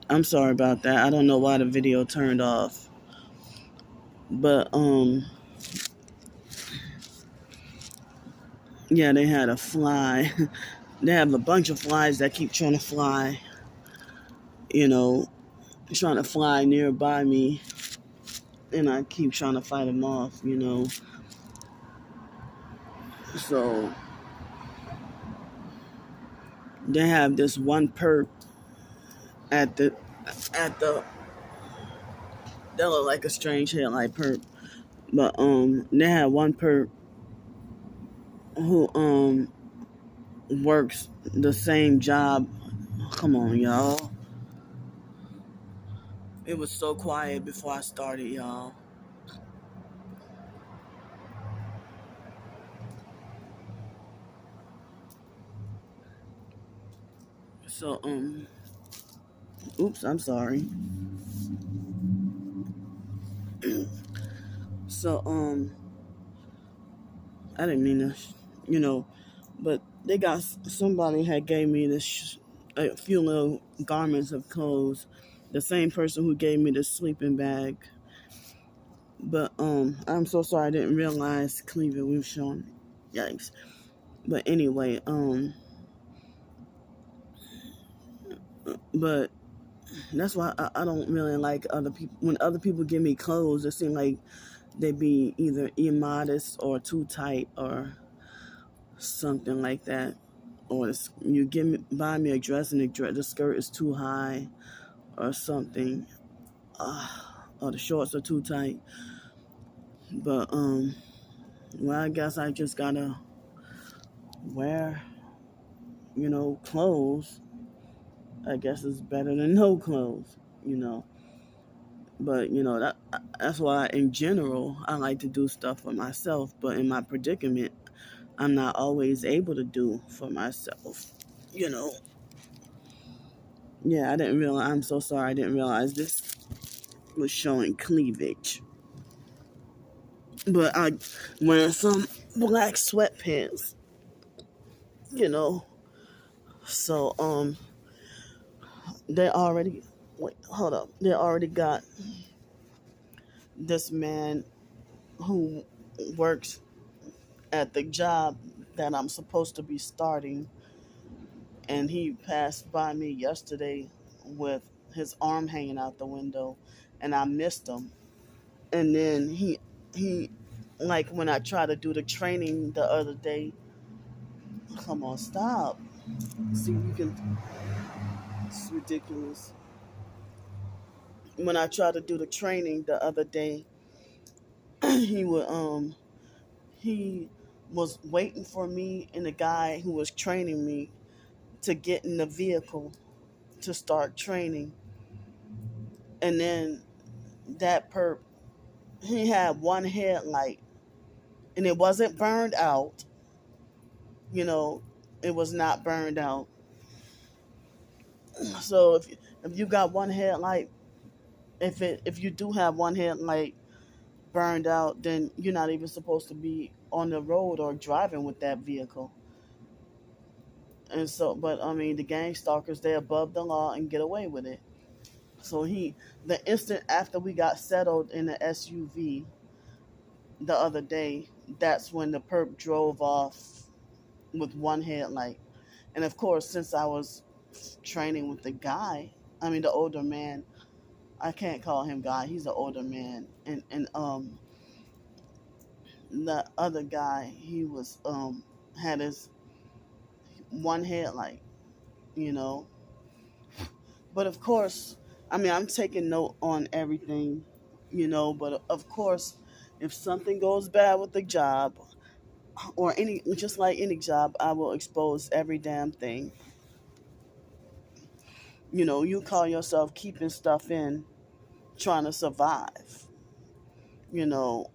I'm sorry about that. I don't know why the video turned off. But yeah, they had a fly. They have a bunch of flies that keep trying to fly, you know, trying to fly nearby me, and I keep trying to fight them off. So they have this one perp at the they look like a strange headlight perp, but they have one perp who works the same job. Come on, y'all. It was so quiet before I started, y'all. So oops, I'm sorry. So I didn't mean to, you know, but they got somebody had gave me this a few little garments of clothes. The same person who gave me the sleeping bag. But I'm so sorry I didn't realize Cleveland was showing. Yikes. But anyway, but that's why I don't really like other people. When other people give me clothes, it seems like they be either immodest or too tight or something like that. Or you buy me a dress and the skirt is too high or something. Uh, or the shorts are too tight. But well, I guess I just gotta wear, clothes. I guess it's better than no clothes. But that's why in general I like to do stuff for myself. But in my predicament, I'm not always able to do for myself. You know. Yeah, I didn't realize. I'm so sorry. I didn't realize this was showing cleavage. But I wearing some black sweatpants. You know. So they already wait. Hold up. They already got this man who works at the job that I'm supposed to be starting, and he passed by me yesterday with his arm hanging out the window, and I missed him. And then he like when I tried to do the training the other day. Come on, stop. See, you can. It's ridiculous. When I tried to do the training the other day, he would he was waiting for me and the guy who was training me to get in the vehicle to start training. And then that perp, he had one headlight and it wasn't burned out. You know, it was not burned out. So if you got one headlight, if you do have one headlight burned out, then you're not even supposed to be on the road or driving with that vehicle. And so, but I mean, the gang stalkers, they're above the law and get away with it. So the instant after we got settled in the SUV the other day, that's when the perp drove off with one headlight. And of course, since I was training with the guy, I mean the older man, I can't call him guy. He's an older man, and the other guy, he was had his one headlight, you know. But of course, I mean I'm taking note on everything, But of course, if something goes bad with the job or just like any job, I will expose every damn thing. You call yourself keeping stuff in, trying to survive. You know,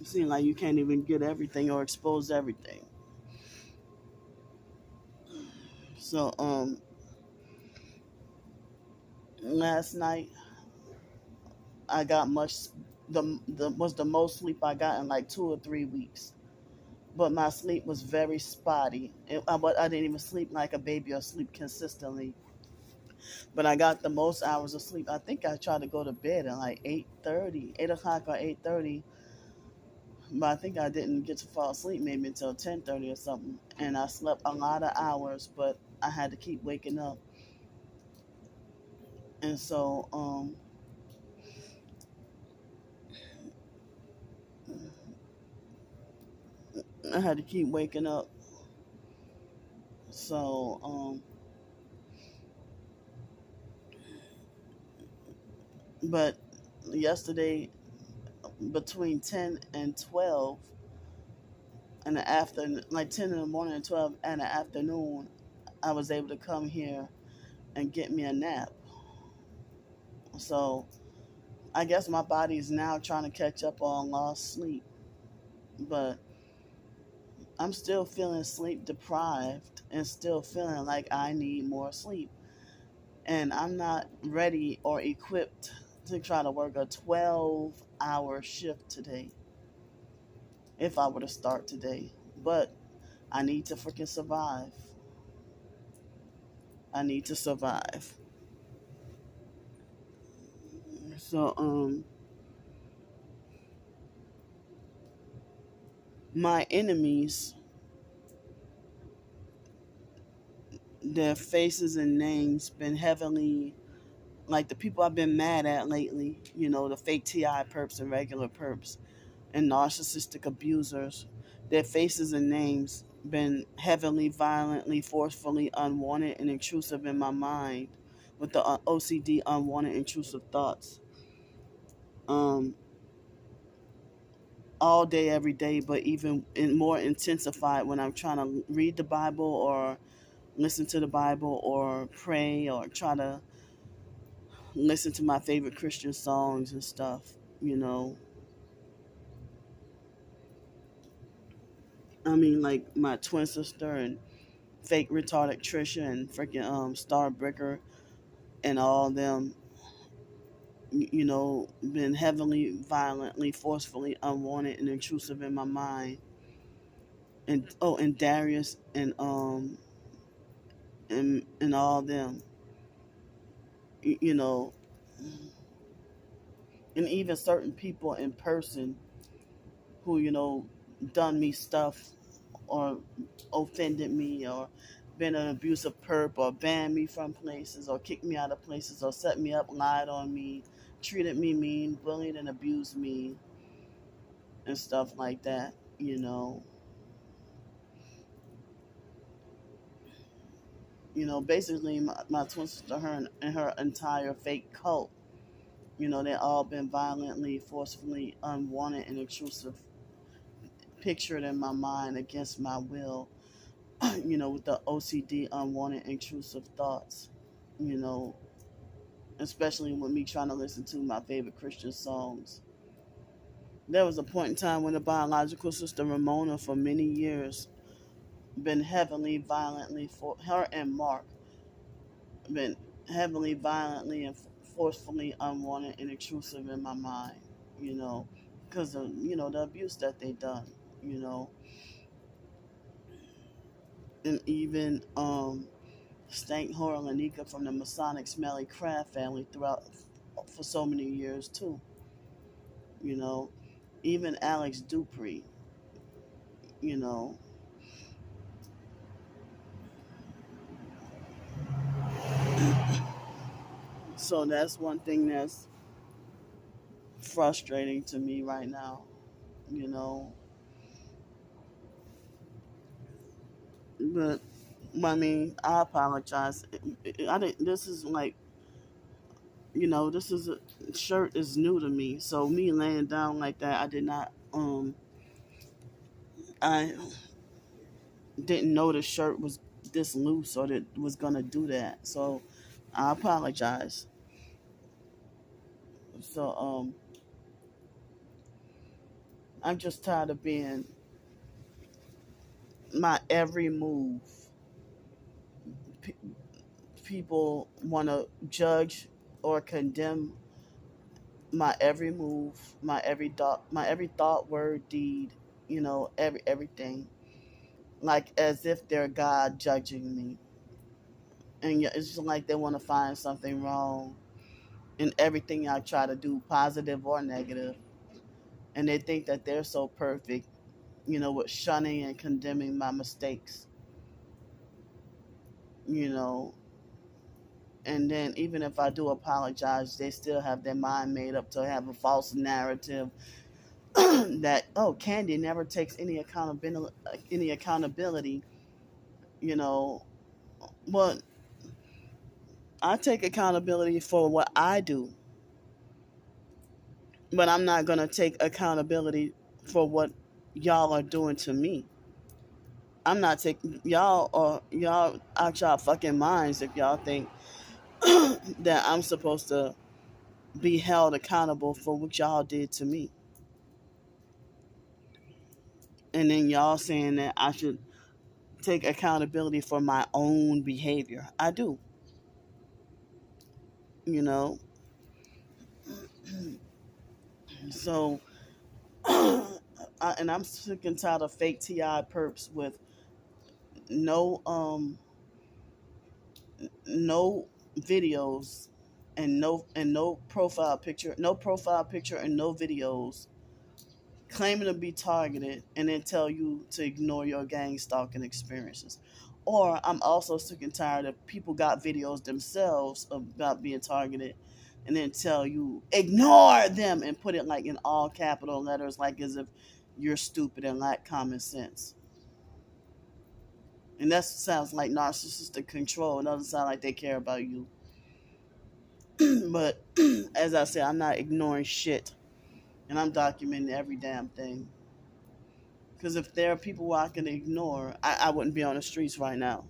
seem like you can't even get everything or expose everything. So last night I got the was the most sleep I got in like 2 or 3 weeks. But my sleep was very spotty. I didn't even sleep like a baby or sleep consistently. But I got the most hours of sleep. I think I tried to go to bed at like 8:30, 8 o'clock or 8:30, but I think I didn't get to fall asleep maybe until 10:30 or something. And I slept a lot of hours, but I had to keep waking up. And so I had to keep waking up. So but yesterday between 10 and 12 in the afternoon, like 10 in the morning and 12 in the afternoon, I was able to come here and get me a nap. So I guess my body is now trying to catch up on lost sleep, but I'm still feeling sleep deprived and still feeling like I need more sleep. And I'm not ready or equipped to try to work a 12-hour shift today if I were to start today. But I need to freaking survive. I need to survive. So my enemies, their faces and names been heavily, like the people I've been mad at lately, the fake TI perps and regular perps and narcissistic abusers, their faces and names been heavily, violently, forcefully unwanted and intrusive in my mind with the OCD unwanted intrusive thoughts. Um, all day, every day, but even more intensified when I'm trying to read the Bible or listen to the Bible or pray or try to listen to my favorite Christian songs and stuff. You know, I mean, like my twin sister and fake retarded Trisha and freaking Starbreaker and all them, been heavily, violently, forcefully unwanted and intrusive in my mind. And Darius and all them, you know, and even certain people in person who done me stuff or offended me or been an abusive perp or banned me from places or kicked me out of places or set me up, lied on me, treated me mean, bullied and abused me and stuff like that. Basically my twin sister, her and her entire fake cult, they all been violently, forcefully, unwanted and intrusive, pictured in my mind against my will, with the OCD, unwanted, intrusive thoughts, you know, especially with me trying to listen to my favorite Christian songs. There was a point in time when the biological sister Ramona, for many years, been heavily, violently, for her and Mark, been heavily, violently, and forcefully unwanted and intrusive in my mind, you know, because of, the abuse that they done, you know, and even Stank Horror Lanika from the Masonic Smelly Crab family throughout for so many years too. You know, even Alex Dupree. You know, so that's one thing that's frustrating to me right now. You know, but I mean, I apologize. I didn't. This is like, this is a shirt is new to me. So me laying down like that, I did not. I didn't know the shirt was this loose or that was gonna do that. So I apologize. So I'm just tired of being my every move. P- People want to judge or condemn my every move, my every thought, word, deed. Everything, like as if they're God judging me, and it's just like they want to find something wrong in everything I try to do, positive or negative, and they think that they're so perfect, with shunning and condemning my mistakes, you know. And then even if I do apologize, they still have their mind made up to have a false narrative that, oh, Candy never takes any accountability, you know. Well, I take accountability for what I do, but I'm not gonna take accountability for what y'all are doing to me. I'm not taking y'all out y'all fucking minds if y'all think that I'm supposed to be held accountable for what y'all did to me. And then y'all saying that I should take accountability for my own behavior. I do, you know. So, and I'm sick and tired of fake Ti perps with no no videos and no profile picture and no videos, claiming to be targeted and then tell you to ignore your gang stalking experiences. Or I'm also sick and tired of people got videos themselves about being targeted and then tell you ignore them and put it like in all capital letters, like as if you're stupid and lack common sense. And that sounds like narcissistic control. It doesn't sound like they care about you. But as I said, I'm not ignoring shit, and I'm documenting every damn thing. Because if there are people who I can ignore, I wouldn't be on the streets right now.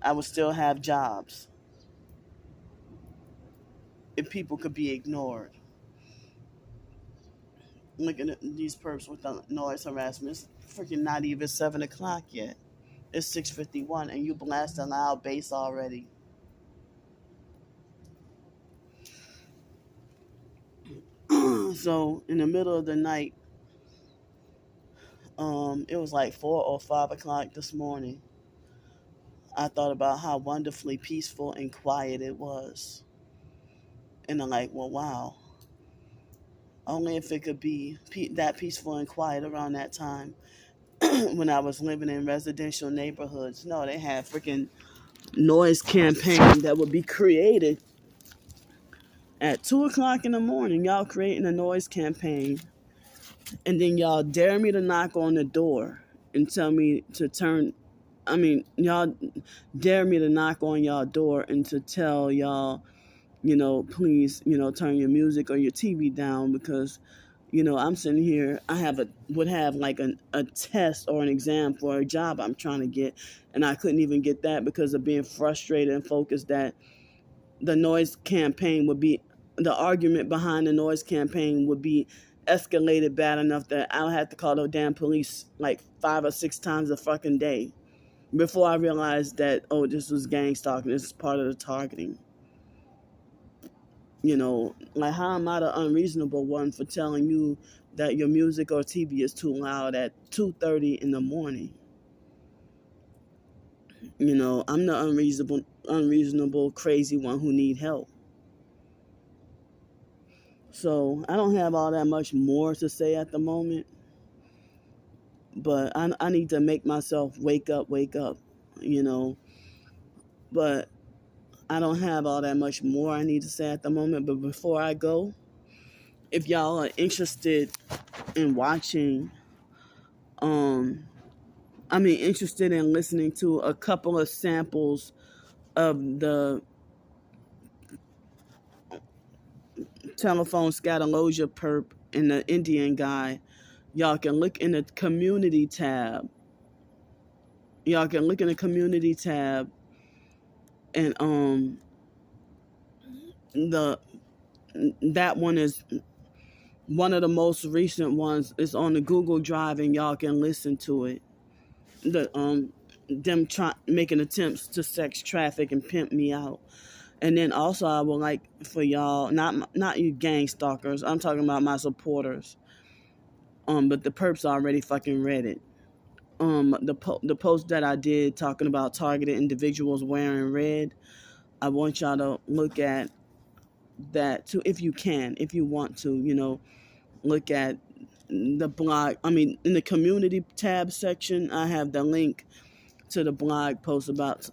I would still have jobs if people could be ignored. Looking at these perps with the noise harassment, it's freaking not even 7 o'clock yet. It's 6:51, and you blast a loud bass already. So in the middle of the night, it was like 4 or 5 o'clock this morning. I thought about how wonderfully peaceful and quiet it was, and I'm like, well, wow. Only if it could be that peaceful and quiet around that time when I was living in residential neighborhoods. No, they had freaking noise campaign that would be created at 2 o'clock in the morning. Y'all creating a noise campaign, and then y'all dare me to knock on the door and tell me to turn. I mean, y'all dare me to knock on y'all door and to tell y'all, please, turn your music or your TV down because, I'm sitting here. Would have like a test or an exam for a job I'm trying to get, and I couldn't even get that because of being frustrated and focused that the noise campaign would be, the argument behind the noise campaign would be escalated bad enough that I'll have to call the damn police like 5 or 6 times a fucking day before I realized that, oh, this was gang stalking. This is part of the targeting. Like how am I the unreasonable one for telling you that your music or TV is too loud at 2:30 in the morning? I'm the unreasonable, crazy one who need help. So I don't have all that much more to say at the moment, but I need to make myself wake up, But I don't have all that much more I need to say at the moment. But before I go, if y'all are interested in watching, interested in listening to a couple of samples of the telephone scatologia perp and the Indian guy, y'all can look in the community tab. And the that one is one of the most recent ones. It's on the Google Drive, and y'all can listen to it. Them making attempts to sex traffic and pimp me out. And then also I would like for y'all, not you gang stalkers, I'm talking about my supporters. But the perps already fucking read it. the post that I did talking about targeted individuals wearing red. I want y'all to look at that too, if you can, if you want to, look at the blog. I mean, in the community tab section, I have the link to the blog post about,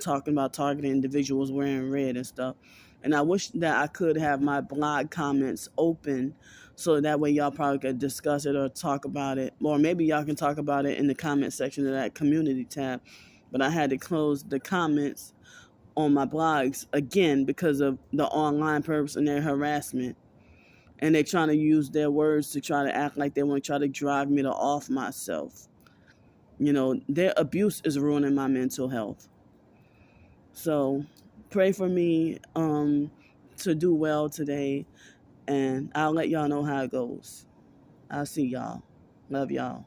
talking about targeted individuals wearing red and stuff. And I wish that I could have my blog comments open so that way y'all probably could discuss it or talk about it. Or maybe y'all can talk about it in the comment section of that community tab. But I had to close the comments on my blogs again because of the online purpose and their harassment. And they're trying to use their words to try to act like they want to try to drive me to off myself. Their abuse is ruining my mental health. So pray for me to do well today, and I'll let y'all know how it goes. I'll see y'all. Love y'all.